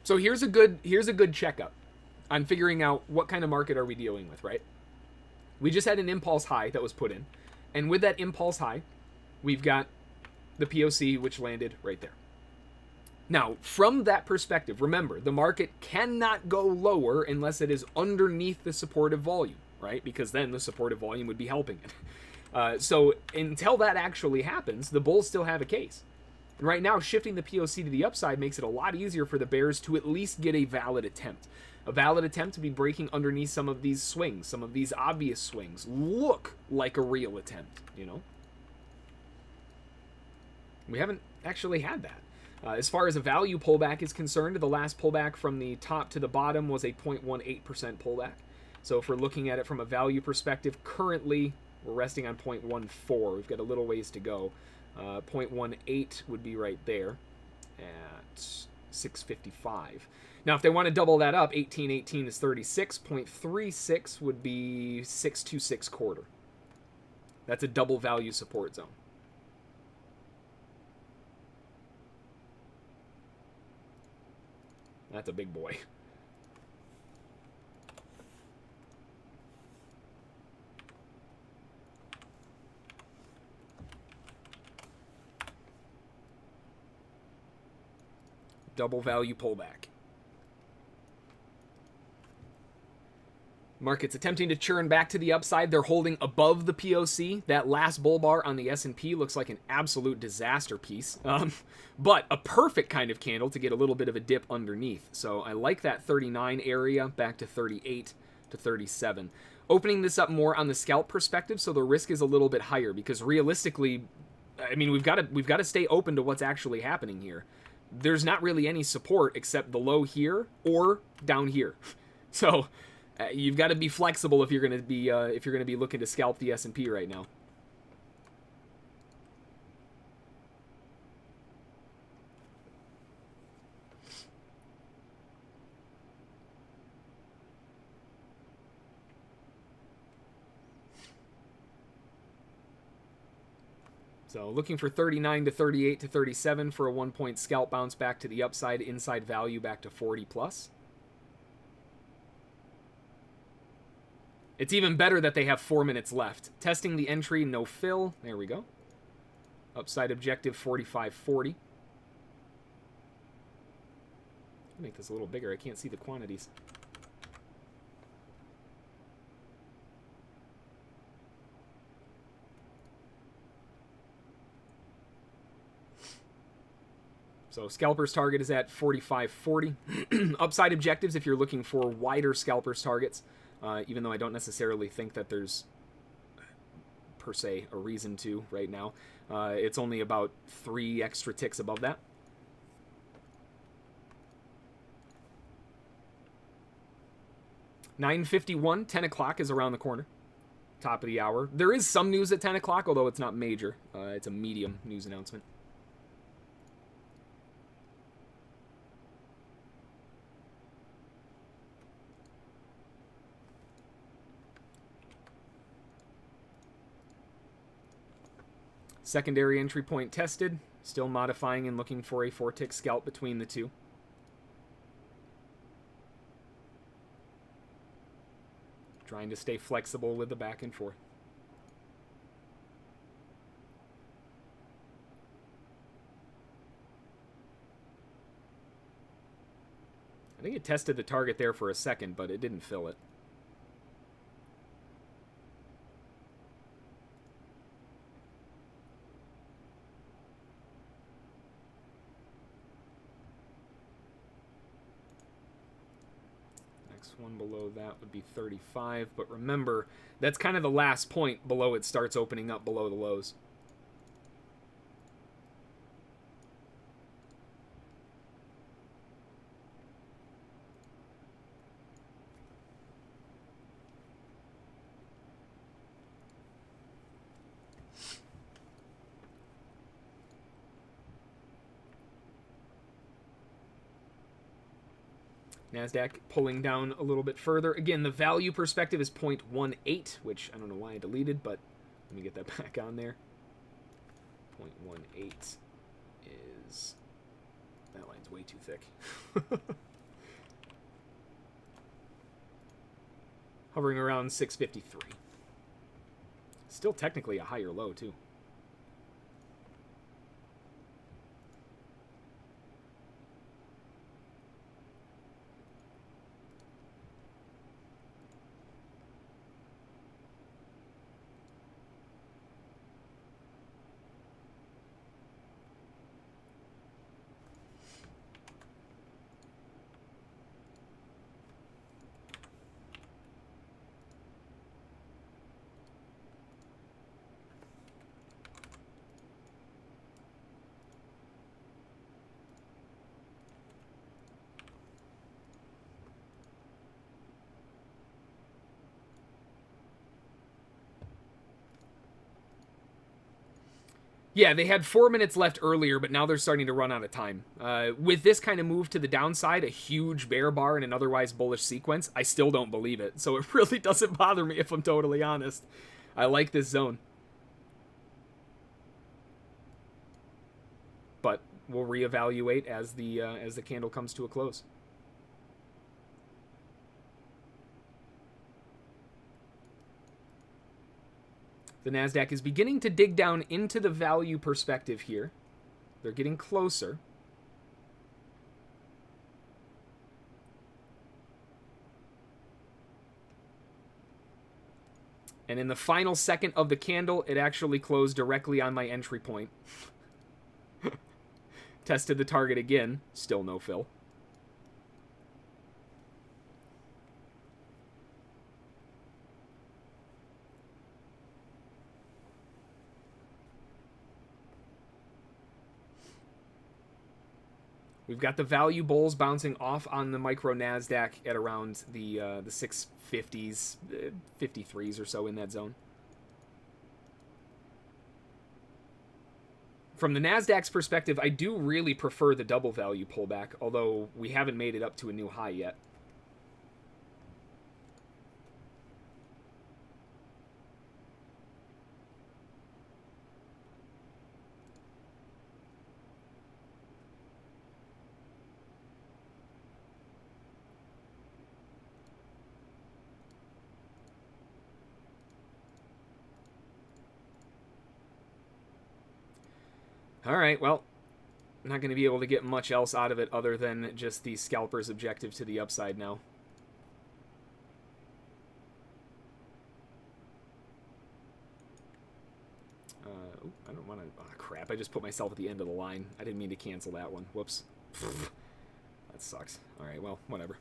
So here's a good checkup on figuring out what kind of market are we dealing with, right? We just had an impulse high that was put in. And with that impulse high, we've got the POC, which landed right there. Now, from that perspective, remember, the market cannot go lower unless it is underneath the supportive volume, right? Because then the supportive volume would be helping it. So until that actually happens, the bulls still have a case. And right now, shifting the POC to the upside makes it a lot easier for the bears to at least get a valid attempt. A valid attempt to be breaking underneath some of these swings, some of these obvious swings. Look like a real attempt, you know? We haven't actually had that. As far as a value pullback is concerned, the last pullback from the top to the bottom was a 0.18% pullback. So if we're looking at it from a value perspective, currently we're resting on 0.14. We've got a little ways to go. 0.18 would be right there at 655. Now, if they want to double that up, 1818 is 36. 0.36 would be 626 quarter. That's a double value support zone. That's a big boy. Double value pullback. Market's attempting to churn back to the upside. They're holding above the POC. That last bull bar on the S&P looks like an absolute disaster piece. But a perfect kind of candle to get a little bit of a dip underneath. So I like that 39 area back to 38 to 37. Opening this up more on the scalp perspective, so the risk is a little bit higher because realistically, I mean, we've got to stay open to what's actually happening here. There's not really any support except the low here or down here. So you've got to be flexible if you're going to be looking to scalp the S&P right now. So looking for 39 to 38 to 37 for a 1-point scalp bounce back to the upside, inside value back to 40 plus. It's even better that they have 4 minutes left. Testing the entry, no fill. There we go. Upside objective 45.40. Make this a little bigger. I can't see the quantities. So scalper's target is at 45.40. Upside objectives, if you're looking for wider scalper's targets, even though I don't necessarily think that there's, per se, a reason to right now. It's only about 3 extra ticks above that. $9:51, 10 o'clock is around the corner. Top of the hour. There is some news at 10 o'clock, although it's not major. It's a medium news announcement. Secondary entry point tested. Still modifying and looking for a 4-tick scalp between the two. Trying to stay flexible with the back and forth. I think it tested the target there for a second, but it didn't fill it. One below that would be 35, but remember, that's kind of the last point below it starts opening up below the lows. Nasdaq pulling down a little bit further. Again, the value perspective is 0.18, which I don't know why I deleted, but let me get that back on there. 0.18 is... that line's way too thick. Hovering around 653. Still technically a higher low, too. Yeah, they had 4 minutes left earlier, but now they're starting to run out of time. With this kind of move to the downside, a huge bear bar in an otherwise bullish sequence, I still don't believe it. So it really doesn't bother me, if I'm totally honest. I like this zone. But we'll reevaluate as the candle comes to a close. The Nasdaq is beginning to dig down into the value perspective here. They're getting closer. And in the final second of the candle, it actually closed directly on my entry point. Tested the target again. Still no fill. We've got the value bulls bouncing off on the micro Nasdaq at around the 650s, 53s or so in that zone. From the Nasdaq's perspective, I do really prefer the double value pullback, although we haven't made it up to a new high yet. Alright, well, I'm not going to be able to get much else out of it other than just the scalper's objective to the upside now. I don't want to... Oh, crap. crap, I just put myself at the end of the line. I didn't mean to cancel that one. Whoops. That sucks. All right, well, whatever.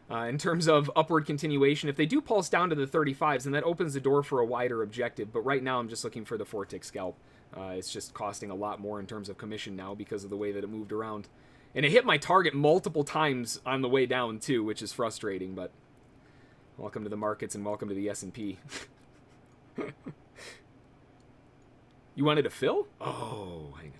In terms of upward continuation, if they do pulse down to the 35s, then that opens the door for a wider objective. But right now, I'm just looking for the 4-tick scalp. It's just costing a lot more in terms of commission now because of the way that it moved around. And it hit my target multiple times on the way down, too, which is frustrating. But welcome to the markets and welcome to the S&P. You wanted to fill? Oh, hang on.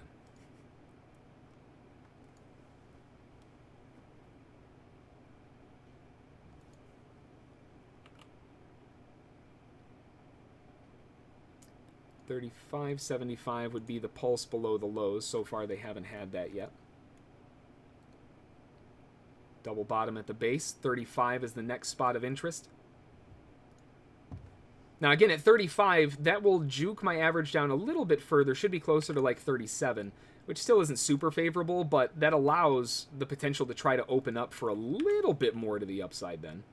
$35.75 would be the pulse below the lows. So far, they haven't had that yet. Double bottom at the base. 35 is the next spot of interest. Now, again, at 35, that will juke my average down a little bit further. Should be closer to like 37, which still isn't super favorable, but that allows the potential to try to open up for a little bit more to the upside then.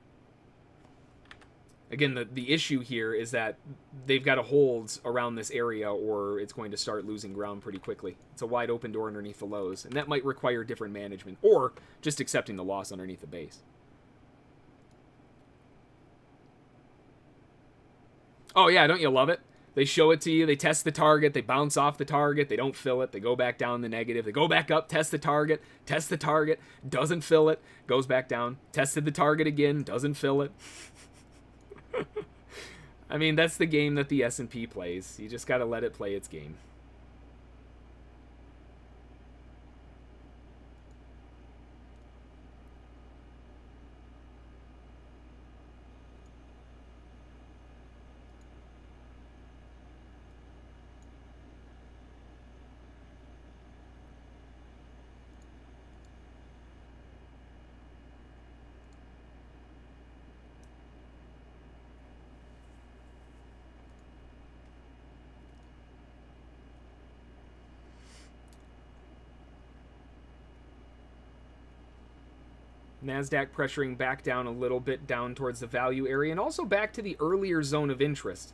Again, the issue here is that they've got to hold around this area or it's going to start losing ground pretty quickly. It's a wide open door underneath the lows, and that might require different management or just accepting the loss underneath the base. Oh, yeah, don't you love it? They show it to you, they test the target, they bounce off the target, they don't fill it, they go back down the negative, they go back up, test the target, doesn't fill it, goes back down, tested the target again, doesn't fill it. I mean, that's the game that the S&P plays. You just got to let it play its game. Nasdaq pressuring back down a little bit down towards the value area and also back to the earlier zone of interest.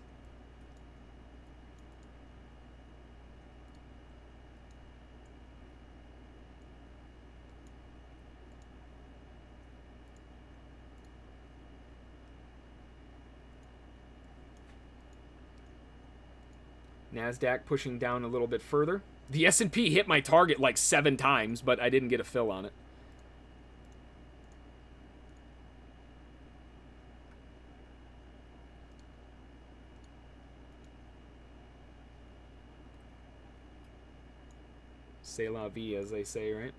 Nasdaq pushing down a little bit further. The S&P hit my target like 7 times, but I didn't get a fill on it. C'est la vie, as they say, right?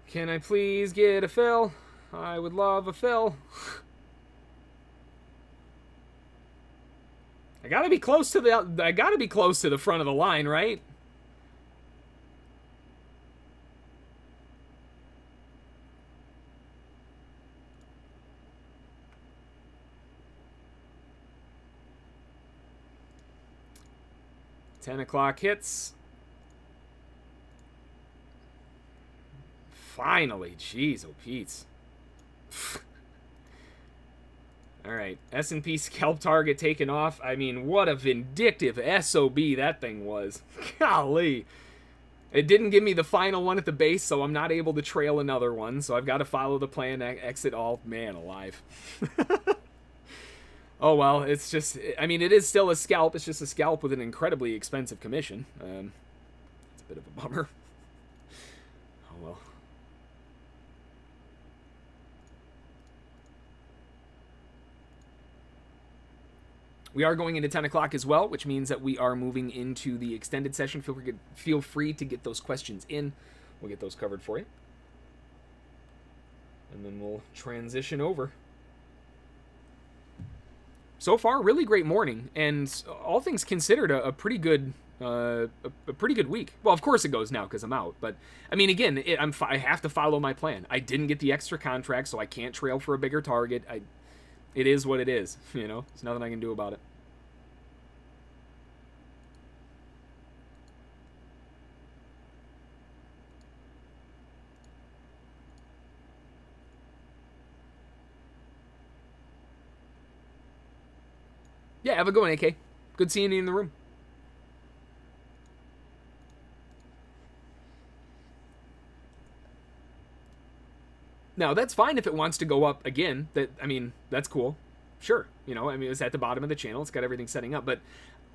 Can I please get a fill? I would love a fill. I gotta be close to the front of the line, right? $10 o'clock hits. Finally, jeez, oh Pete's. All right, S&P scalp target taken off. I mean, what a vindictive SOB that thing was. Golly. It didn't give me the final one at the base, so I'm not able to trail another one. So I've got to follow the plan, exit all. Man alive. Oh, well, it's just, I mean, it is still a scalp. It's just a scalp with an incredibly expensive commission. It's a bit of a bummer. Oh, well. We are going into 10 o'clock as well, which means that we are moving into the extended session. Feel free to get those questions in. We'll get those covered for you. And then we'll transition over. So far, really great morning, and all things considered, a pretty good week. Well, of course it goes now because I'm out, but I mean, again, I have to follow my plan. I didn't get the extra contract, so I can't trail for a bigger target. It is what it is, you know. There's nothing I can do about it. Yeah, have a good one, AK. Good seeing you in the room. Now, that's fine if it wants to go up again. I mean, that's cool. Sure. You know, I mean, it's at the bottom of the channel. It's got everything setting up. But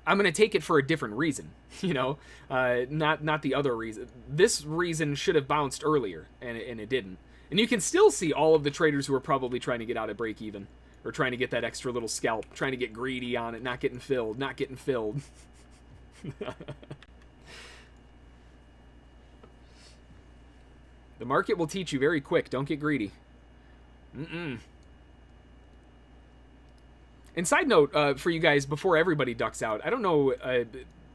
I'm going to take it for a different reason, you know, not the other reason. This reason should have bounced earlier, and it didn't. And you can still see all of the traders who are probably trying to get out at break even, or trying to get that extra little scalp, trying to get greedy on it, not getting filled. The market will teach you very quick. Don't get greedy. And side note, for you guys, before everybody ducks out, I don't know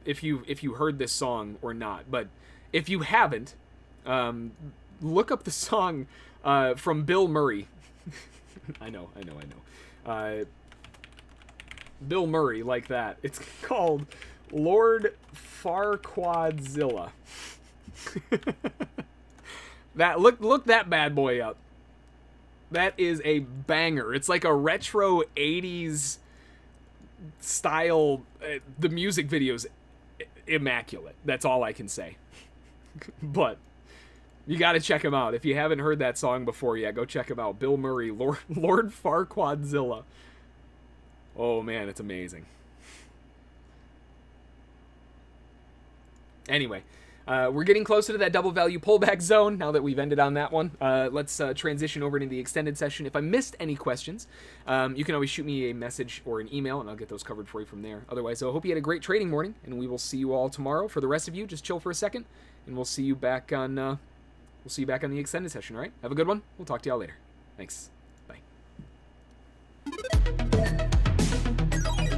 if you heard this song or not, but if you haven't, look up the song from Bill Murray. I know. Bill Murray, like that. It's called Lord Farquadzilla. Look that bad boy up. That is a banger. It's like a retro 80s style. The music video's immaculate. That's all I can say. But you got to check him out. If you haven't heard that song before yet, go check him out. Bill Murray, Lord Farquadzilla. Oh man, it's amazing. Anyway, we're getting closer to that double value pullback zone now that we've ended on that one. Let's transition over into the extended session. If I missed any questions, you can always shoot me a message or an email, and I'll get those covered for you from there. Otherwise, I hope you had a great trading morning, and we will see you all tomorrow. For the rest of you, just chill for a second, and we'll see you back on the extended session. All right? Have a good one. We'll talk to y'all later. Thanks.